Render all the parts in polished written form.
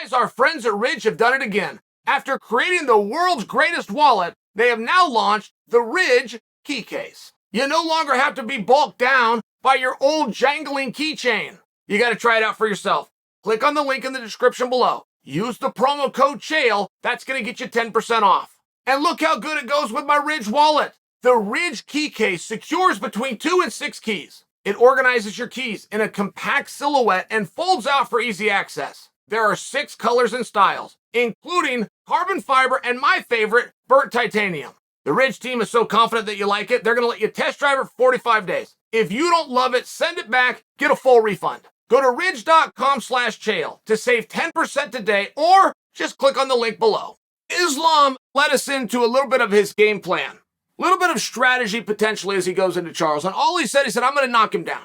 Guys, our friends at Ridge have done it again. After creating the world's greatest wallet, they have now launched the Ridge key case. You no longer have to be bulked down by your old jangling keychain. You got to try it out for yourself. Click on the link in the description below. Use the promo code Chael. That's going to get you 10% off. And look how good it goes with my Ridge wallet. The Ridge key case secures between 2 and 6 keys. It organizes your keys in a compact silhouette and folds out for easy access. There are 6 colors and styles, including carbon fiber and my favorite, burnt titanium. The Ridge team is so confident that you like it, they're going to let you test drive it for 45 days. If you don't love it, send it back, get a full refund. Go to ridge.com/Chael to save 10% today, or just click on the link below. Islam led us into a little bit of his game plan. A little bit of strategy potentially as he goes into Charles. And all he said, I'm going to knock him down.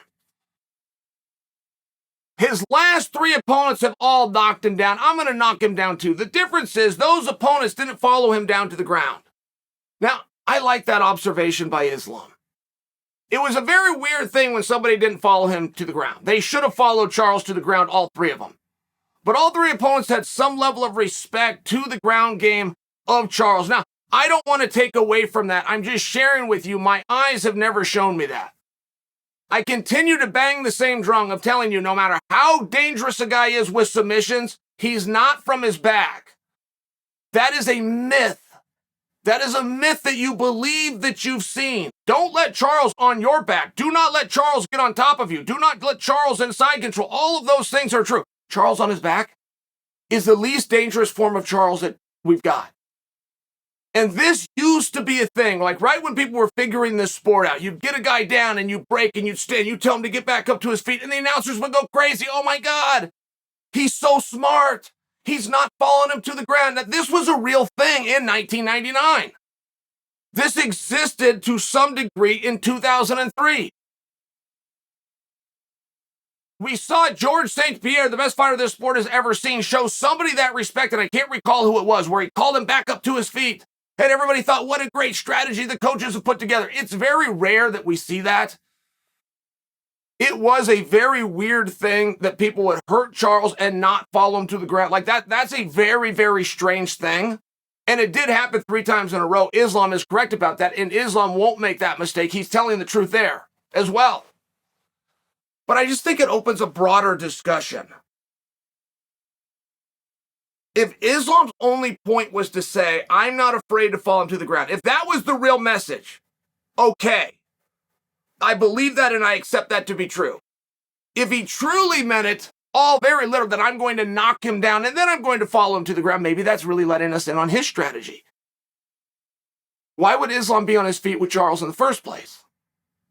His last 3 opponents have all knocked him down. I'm going to knock him down too. The difference is those opponents didn't follow him down to the ground. Now, I like that observation by Islam. It was a very weird thing when somebody didn't follow him to the ground. They should have followed Charles to the ground, all 3 of them. But all 3 opponents had some level of respect to the ground game of Charles. Now, I don't want to take away from that. I'm just sharing with you. My eyes have never shown me that. I continue to bang the same drum of telling you, no matter how dangerous a guy is with submissions, he's not from his back. That is a myth. That is a myth that you believe that you've seen. Don't let Charles on your back. Do not let Charles get on top of you. Do not let Charles in side control. All of those things are true. Charles on his back is the least dangerous form of Charles that we've got. And this used to be a thing, like right when people were figuring this sport out. You'd get a guy down and you break and you'd stand. You tell him to get back up to his feet and the announcers would go crazy. Oh my God, he's so smart. He's not following him to the ground. Now, this was a real thing in 1999. This existed to some degree in 2003. We saw George St. Pierre, the best fighter this sport has ever seen, show somebody that respect, and I can't recall who it was, where he called him back up to his feet. And everybody thought, what a great strategy the coaches have put together. It's very rare that we see that. It was a very weird thing that people would hurt Charles and not follow him to the ground. Like that's a very, very strange thing. And it did happen 3 times in a row. Islam is correct about that, and Islam won't make that mistake. He's telling the truth there as well. But I just think it opens a broader discussion. If Islam's only point was to say, I'm not afraid to fall him to the ground, if that was the real message, okay. I believe that and I accept that to be true. If he truly meant it, all very little, that I'm going to knock him down and then I'm going to follow him to the ground, maybe that's really letting us in on his strategy. Why would Islam be on his feet with Charles in the first place?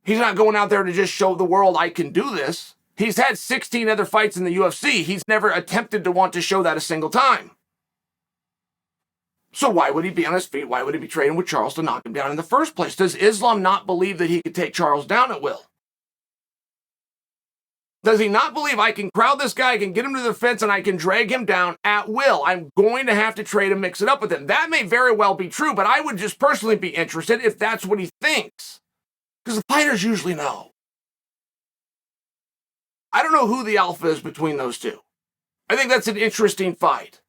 He's not going out there to just show the world I can do this. He's had 16 other fights in the UFC. He's never attempted to want to show that a single time. So why would he be on his feet? Why would he be training with Charles to knock him down in the first place? Does Islam not believe that he could take Charles down at will? Does he not believe I can crowd this guy, I can get him to the fence, and I can drag him down at will? I'm going to have to trade and mix it up with him. That may very well be true, but I would just personally be interested if that's what he thinks. Because the fighters usually know. I don't know who the alpha is between those two. I think that's an interesting fight.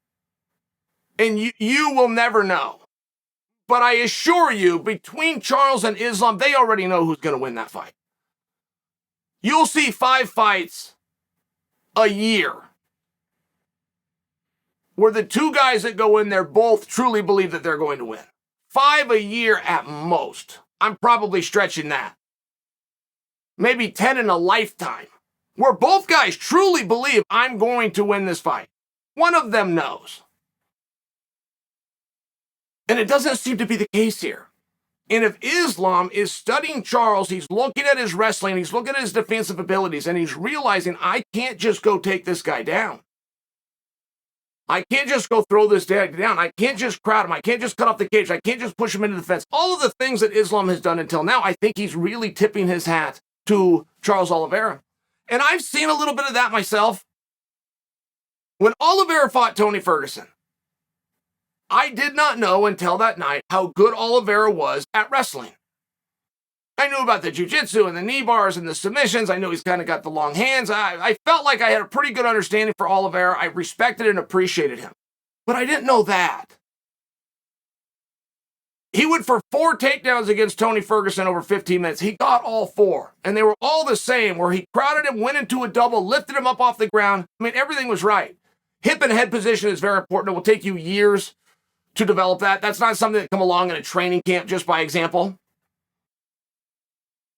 And you will never know. But I assure you, between Charles and Islam, they already know who's going to win that fight. You'll see 5 fights a year where the 2 guys that go in there both truly believe that they're going to win. 5 a year at most. I'm probably stretching that. Maybe 10 in a lifetime, where both guys truly believe I'm going to win this fight. One of them knows. And it doesn't seem to be the case here. And if Islam is studying Charles, he's looking at his wrestling, he's looking at his defensive abilities, and he's realizing I can't just go take this guy down. I can't just go throw this guy down. I can't just crowd him. I can't just cut off the cage. I can't just push him into the fence. All of the things that Islam has done until now, I think he's really tipping his hat to Charles Oliveira. And I've seen a little bit of that myself. When Oliveira fought Tony Ferguson, I did not know until that night how good Oliveira was at wrestling. I knew about the jiu-jitsu and the knee bars and the submissions. I knew he's kind of got the long hands. I felt like I had a pretty good understanding for Oliveira. I respected and appreciated him. But I didn't know that. He went for 4 takedowns against Tony Ferguson over 15 minutes. He got all 4. And they were all the same, where he crowded him, went into a double, lifted him up off the ground. I mean, everything was right. Hip and head position is very important. It will take you years to develop that. That's not something that come along in a training camp just by example.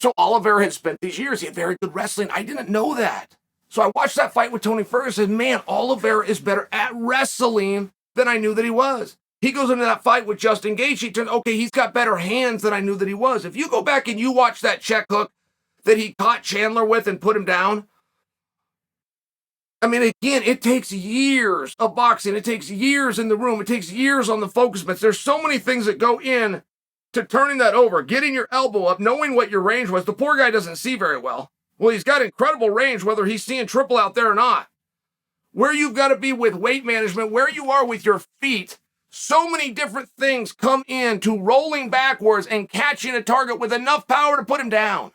So Oliveira had spent these years. He had very good wrestling. I didn't know that. So I watched that fight with Tony Ferguson. Man, Oliveira is better at wrestling than I knew that he was. He goes into that fight with Justin Gaethje. Okay, he's got better hands than I knew that he was. If you go back and you watch that check hook that he caught Chandler with and put him down, I mean, again, it takes years of boxing. It takes years in the room. It takes years on the focus mitts. There's so many things that go in to turning that over, getting your elbow up, knowing what your range was. The poor guy doesn't see very well. Well, he's got incredible range, whether he's seeing triple out there or not. Where you've got to be with weight management, where you are with your feet. So many different things come into rolling backwards and catching a target with enough power to put him down.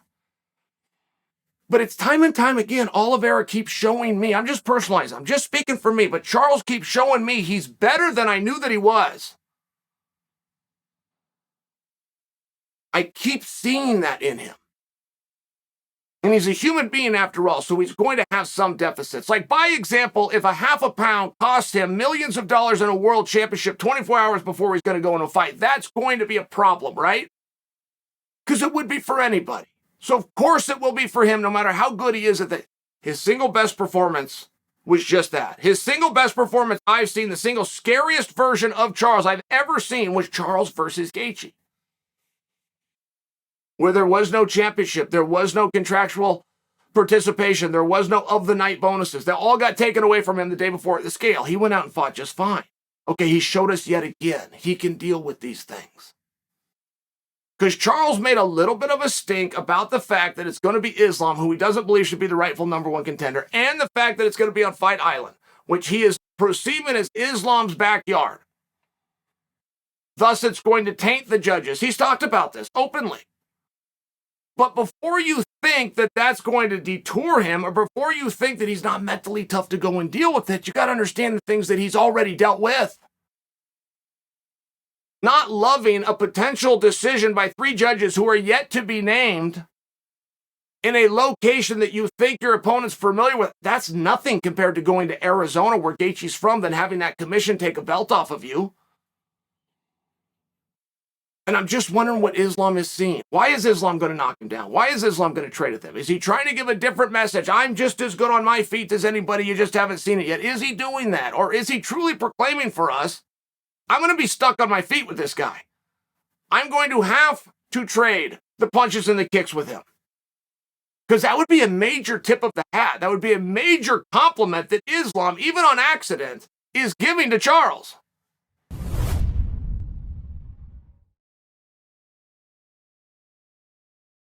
But it's time and time again, Oliveira keeps showing me, I'm just personalizing, I'm just speaking for me, but Charles keeps showing me he's better than I knew that he was. I keep seeing that in him. And he's a human being after all, so he's going to have some deficits. Like, by example, if a half a pound costs him millions of dollars in a world championship 24 hours before he's going to go in a fight, that's going to be a problem, right? Because it would be for anybody. So, of course, it will be for him, no matter how good he is at that. His single best performance was just that. His single best performance I've seen, the single scariest version of Charles I've ever seen, was Charles versus Gaethje, where there was no championship, there was no contractual participation, there was no of the night bonuses. They all got taken away from him the day before at the scale. He went out and fought just fine. Okay, he showed us yet again he can deal with these things. Because Charles made a little bit of a stink about the fact that it's going to be Islam, who he doesn't believe should be the rightful number 1 contender, and the fact that it's going to be on Fight Island, which he is perceiving as Islam's backyard. Thus, it's going to taint the judges. He's talked about this openly. But before you think that that's going to detour him, or before you think that he's not mentally tough to go and deal with it, you got to understand the things that he's already dealt with. Not loving a potential decision by 3 judges who are yet to be named in a location that you think your opponent's familiar with, that's nothing compared to going to Arizona, where Gaethje's from, than having that commission take a belt off of you. And I'm just wondering what Islam is seeing. Why is Islam going to knock him down? Why is Islam going to trade with him? Is he trying to give a different message? I'm just as good on my feet as anybody, you just haven't seen it yet. Is he doing that? Or is he truly proclaiming for us, I'm going to be stuck on my feet with this guy. I'm going to have to trade the punches and the kicks with him. Because that would be a major tip of the hat. That would be a major compliment that Islam, even on accident, is giving to Charles.